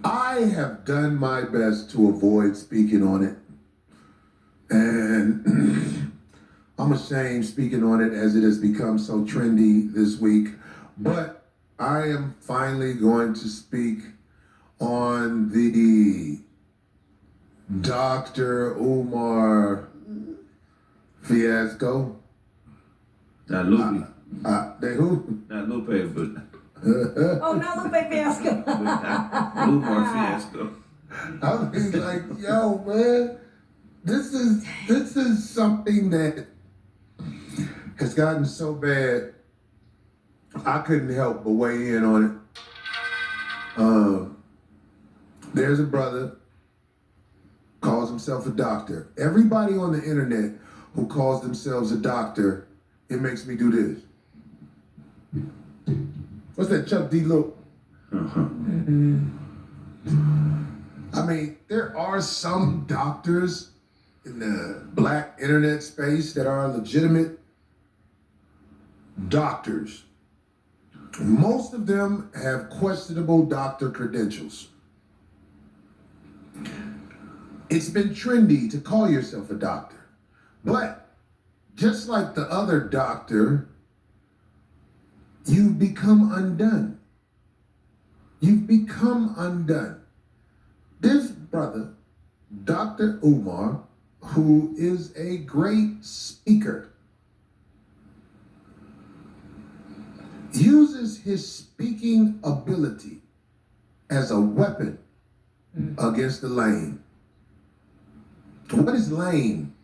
I have done my best to avoid speaking on it. And I'm ashamed speaking on it as it has become so trendy this week. But I am finally going to speak on the Dr. Umar fiasco. Not Lupe. They who? Not Lupe, but Oh, not Lupe fiasco. Umar fiasco. I was like, yo, man, this is something that has gotten so bad, I couldn't help but weigh in on it. There's a brother, calls himself a doctor. Everybody on the internet who calls themselves a doctor, it makes me do this. What's that, Chuck D. Look? I mean, there are some doctors in the black internet space that are legitimate doctors. Most of them have questionable doctor credentials. It's been trendy to call yourself a doctor, but just like the other doctor, you've become undone. You've become undone. This brother, Dr. Umar, who is a great speaker, uses his speaking ability as a weapon against the lame. What is lame?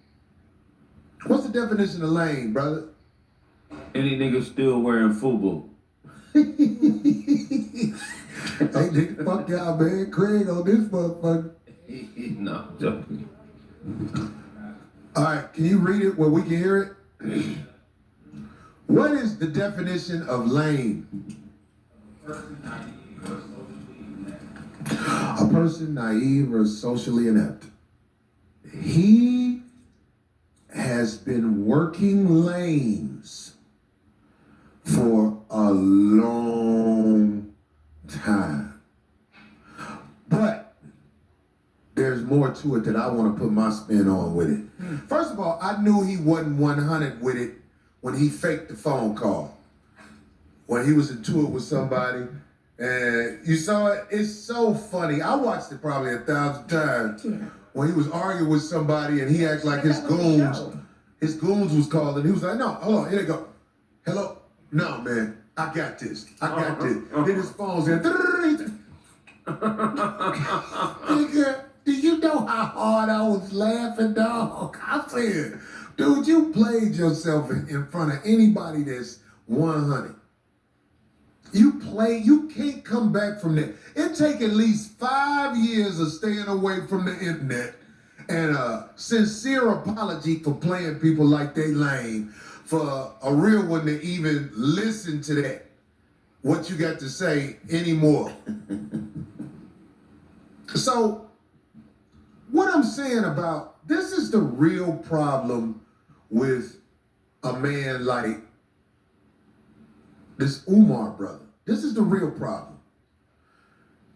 What's the definition of lame, brother? Any nigga still wearing FUBU. Hey, nigga, fuck y'all, man. Craig on this motherfucker. No, I'm joking. All right, can you read it where we can hear it? What is the definition of lame? A person naive or socially inept. He has been working lanes for a long time. But there's more to it that I want to put my spin on with it. First of all, I knew he wasn't 100 with it when he faked the phone call. When he was in tour with somebody, and you saw it, it's so funny. I watched it probably 1,000 times. Yeah. When he was arguing with somebody and he acted like his goons was calling. He was like, no, hold on, here they go. Hello? No, man, I got this. I got this. Then his phone's in. Nigga, do you know how hard I was laughing, dog? I said, dude, you played yourself in front of anybody that's 100. You can't come back from that. It take at least 5 years of staying away from the internet and a sincere apology for playing people like they lame, for a real one to even listen to that, what you got to say anymore. So, what I'm saying about, this is the real problem with a man like this Umar brother. This is the real problem.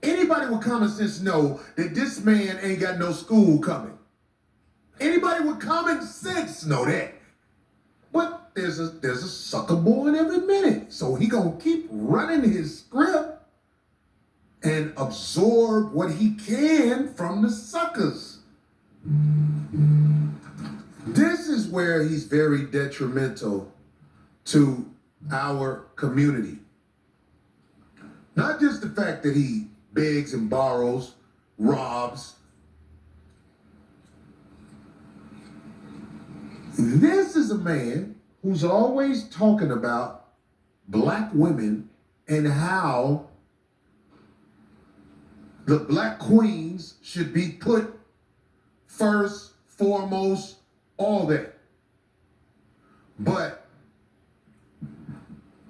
Anybody with common sense know that this man ain't got no school coming. Anybody with common sense know that. But there's a sucker born every minute. So he gonna keep running his script and absorb what he can from the suckers. This is where he's very detrimental to our community. Not just the fact that he begs and borrows, robs. This is a man who's always talking about black women and how the black queens should be put first, foremost, all that. But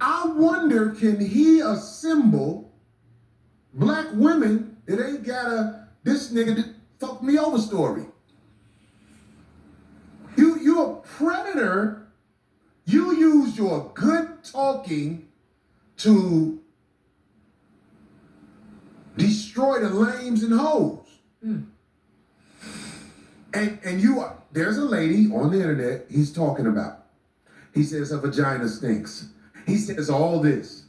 I wonder, can he assemble black women that ain't got a this nigga that fucked me over story? You're a predator. You use your good talking to Destroy the lames and hoes. There's a lady on the internet he's talking about. He says her vagina stinks. He says all this.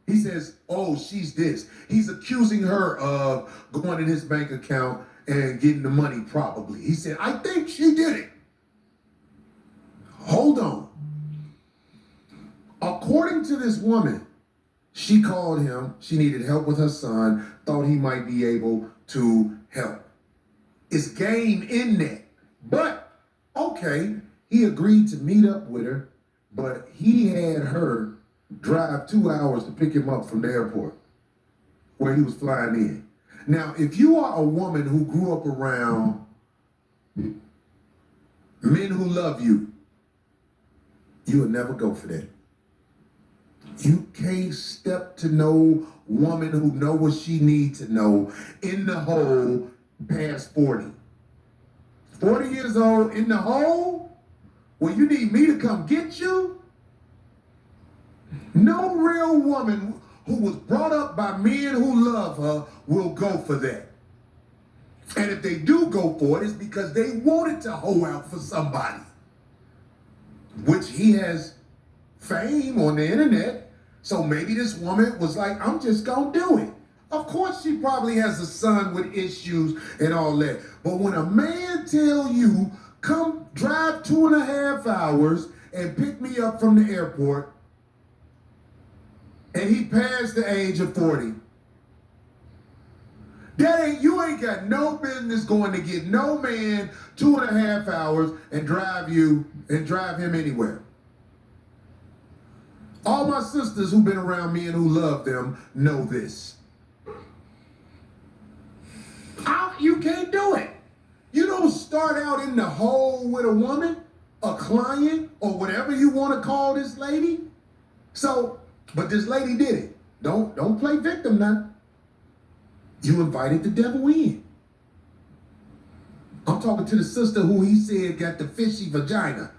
He says, oh, she's this. He's accusing her of going in his bank account and getting the money probably. He said, I think she did it. Hold on. According to this woman, she called him. She needed help with her son, thought he might be able to help. It's game in that. But, okay, he agreed to meet up with her, but he had her drive 2 hours to pick him up from the airport where he was flying in. Now, if you are a woman who grew up around men who love you, you would never go for that. You can't step to no woman who know what she needs to know in the hole past 40. 40 years old in the hole where you need me to come get you? No real woman who was brought up by men who love her will go for that. And if they do go for it, it's because they wanted to hoe out for somebody. Which he has fame on the internet. So maybe this woman was like, I'm just gonna do it. Of course she probably has a son with issues and all that. But when a man tell you, come drive 2.5 hours and pick me up from the airport, and he passed the age of 40, you ain't got no business going to get no man 2.5 hours and drive him anywhere. All my sisters who've been around me and who love them know this. You can't do it. You don't start out in the hole with a woman, a client, or whatever you want to call this lady. So, but this lady did it. Don't play victim now. You invited the devil in. I'm talking to the sister who he said got the fishy vagina.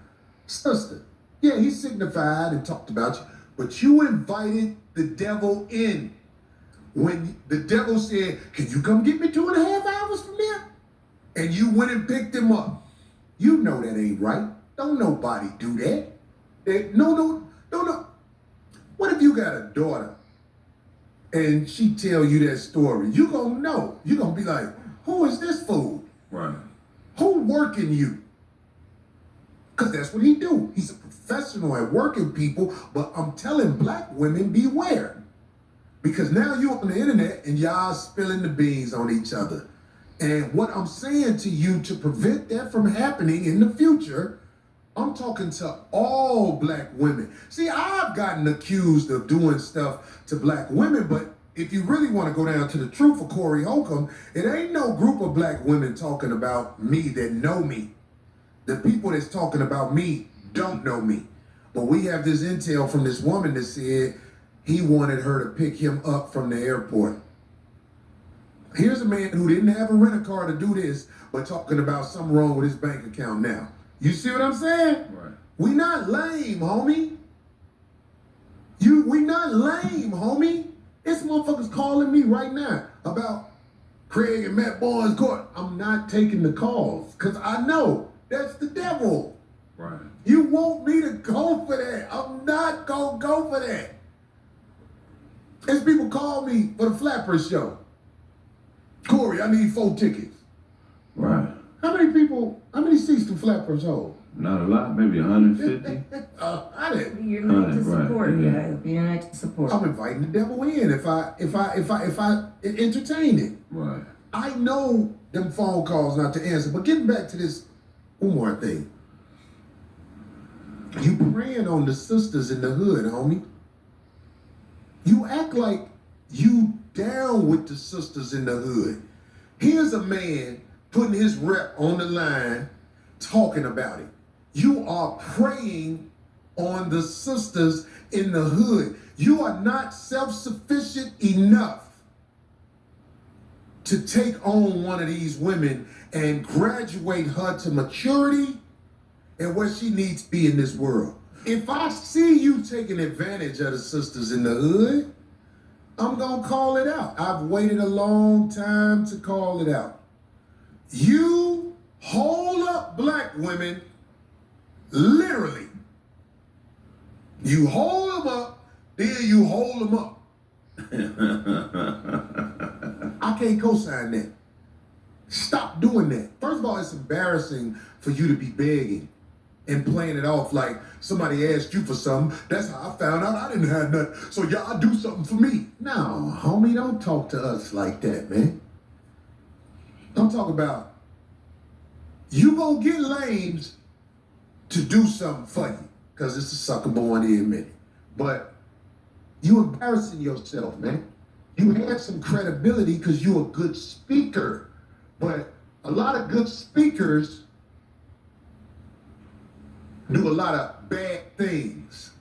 Sister, yeah, he signified and talked about you, but you invited the devil in. When the devil said, can you come get me 2.5 hours from there? And you went and picked him up. You know that ain't right. Don't nobody do that. No. What if you got a daughter and she tell you that story? You gonna know. You gonna be like, who is this fool? Right. Who working you? Because that's what he do. He's a professional at working people, but I'm telling black women, beware. Because now you on the internet and y'all spilling the beans on each other. And what I'm saying to you to prevent that from happening in the future, I'm talking to all black women. See, I've gotten accused of doing stuff to black women, but if you really want to go down to the truth of Corey Holcomb, it ain't no group of black women talking about me that know me. The people that's talking about me don't know me. But we have this intel from this woman that said he wanted her to pick him up from the airport. Here's a man who didn't have a rent-a-car to do this, but talking about something wrong with his bank account now. You see what I'm saying? Right. We not lame, homie. We not lame, homie. This motherfucker's calling me right now about Craig and Matt Barnes court. I'm not taking the calls because I know that's the devil. Right. You want me to go for that. I'm not gonna go for that. As people call me for the Flapper show. Corey, I need 4 tickets. Right. How many seats do Flappers hold? Not a lot, maybe 150. I didn't. You're not to support, right, yeah. guys. You're not to support. I'm inviting the devil in if I entertain it. Right. I know them phone calls not to answer, but getting back to this Umar thing. You praying on the sisters in the hood, homie. You act like you down with the sisters in the hood. Here's a man putting his rep on the line, talking about it. You are preying on the sisters in the hood. You are not self-sufficient enough to take on one of these women and graduate her to maturity and where she needs to be in this world. If I see you taking advantage of the sisters in the hood, I'm going to call it out. I've waited a long time to call it out. You hold up black women, literally. You hold them up, then you hold them up. I can't co-sign that. Stop doing that. First of all, it's embarrassing for you to be begging and playing it off like somebody asked you for something. That's how I found out I didn't have nothing. So y'all do something for me. No, homie, don't talk to us like that, man. Don't talk about you gonna get lames to do something for you because it's a sucker born to admit it. But you embarrassing yourself, man. You have some credibility because you're a good speaker. But a lot of good speakers do a lot of bad things.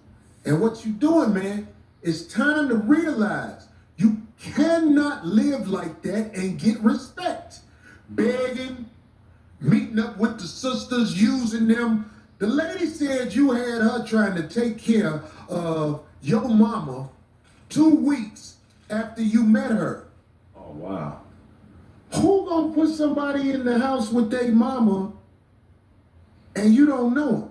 And what you're doing, man, it's time to realize you cannot live like that and get respect. Begging, meeting up with the sisters, using them. The lady said you had her trying to take care of your mama 2 weeks after you met her. Oh, wow. Who gonna put somebody in the house with their mama and you don't know them?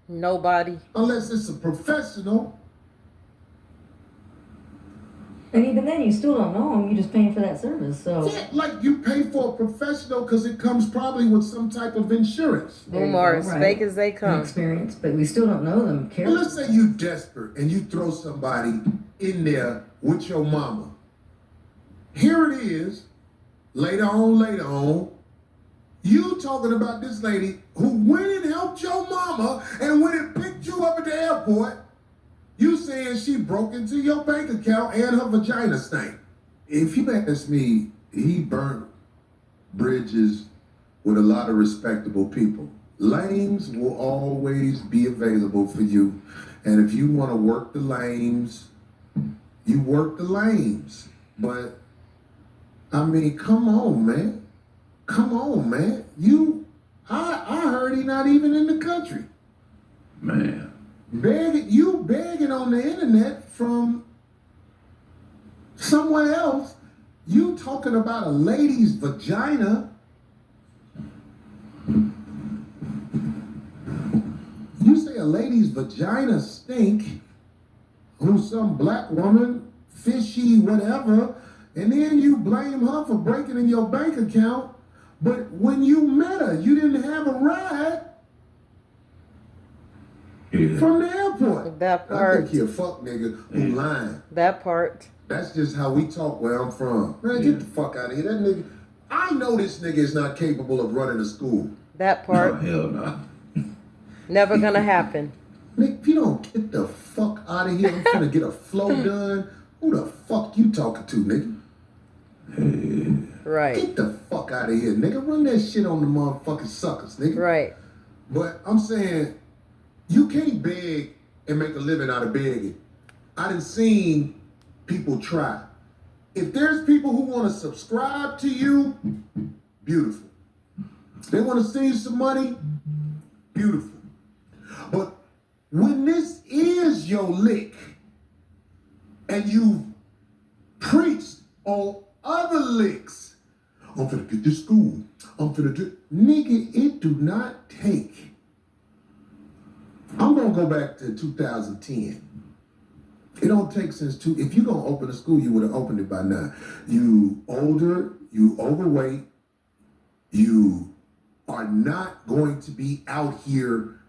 Nobody. Unless it's a professional. And even then, you still don't know them. You're just paying for that service. So Yeah, like you pay for a professional because it comes probably with some type of insurance. there you Umar, go, as right. fake as they come. Experience, but we still don't know them. Well, let's say you desperate and you throw somebody in there with your mama. Here it is, later on, you talking about this lady who went and helped your mama and went and picked you up at the airport. You saying she broke into your bank account and her vagina stank. If you ask me, he burnt bridges with a lot of respectable people. Lanes will always be available for you. And if you want to work the lanes, you work the lanes. But, I mean, come on, man. Come on, man. I heard he not even in the country. Man. Begging on the internet from somewhere else. You talking about a lady's vagina. You say a lady's vagina stink, who's some black woman, fishy, whatever, and then you blame her for breaking in your bank account, but when you met her, you didn't have a ride from the airport. That I part. think you're a fuck nigga who lying. That part. That's just how we talk where I'm from. Man, get the fuck out of here. That nigga, I know this nigga is not capable of running a school. That Oh, part. hell no. Never gonna happen. Nick, if you don't get the fuck out of here, I'm gonna get a flow done. Who the fuck you talking to, nigga? Right. Get the fuck out of here, nigga. Run that shit on the motherfucking suckers, nigga. Right. But I'm saying, you can't beg and make a living out of begging. I done seen people try. If there's people who want to subscribe to you, beautiful. They want to send you some money, beautiful. But when this is your lick and you preached on other licks, I'm finna get this school, I'm finna do, nigga, it do not take. I'm gonna go back to 2010. It don't take if you're gonna open a school, you would have opened it by now. You older, you overweight, you are not going to be out here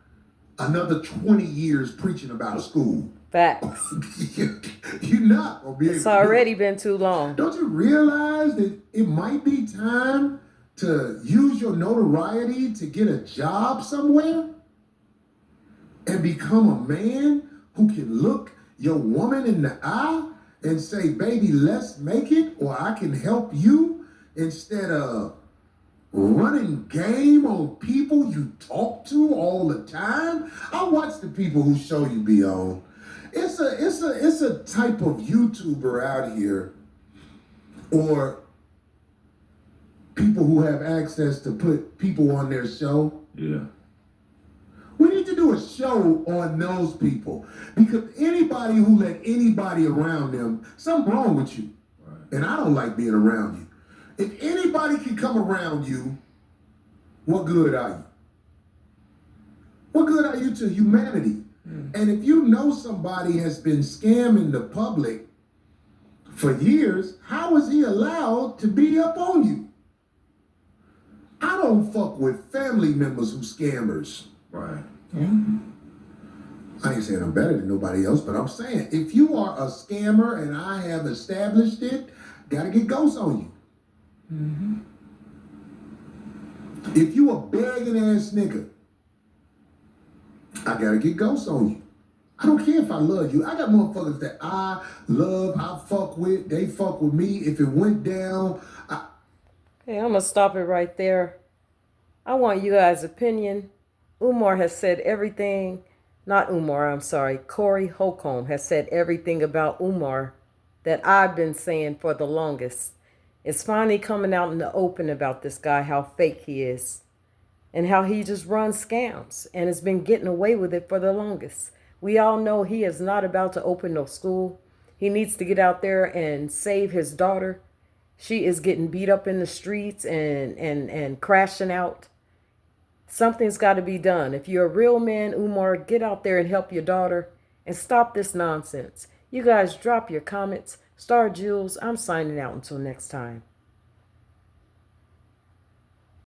another 20 years preaching about a school. Facts. You're not gonna be able It's to do already it. been too long. Don't you realize that it might be time to use your notoriety to get a job somewhere and become a man who can look your woman in the eye and say, baby, let's make it, or I can help you, instead of running game on people you talk to all the time? I watch the people who show you be on. It's a type of YouTuber out here, or people who have access to put people on their show. Yeah. When need to do a show on those people, because anybody who let anybody around them, something wrong with you. Right. And I don't like being around you. If anybody can come around you, what good are you? What good are you to humanity? And if you know somebody has been scamming the public for years, how is he allowed to be up on you? I don't fuck with family members who scammers. Right. I ain't saying I'm better than nobody else, but I'm saying if you are a scammer and I have established it, gotta get ghosts on you. If you a begging ass nigga, I gotta get ghosts on you. I don't care if I love you. I got motherfuckers that I love, I fuck with, they fuck with me. If it went down, Okay, I'm going to stop it right there. I want you guys' opinion. Umar has said everything. Not Umar, I'm sorry. Corey Holcomb has said everything about Umar that I've been saying for the longest. It's finally coming out in the open about this guy, how fake he is, and how he just runs scams and has been getting away with it for the longest. We all know he is not about to open no school. He needs to get out there and save his daughter. She is getting beat up in the streets and crashing out. Something's got to be done. If you're a real man, Umar, get out there and help your daughter and stop this nonsense. You guys drop your comments. Star Jules, I'm signing out until next time.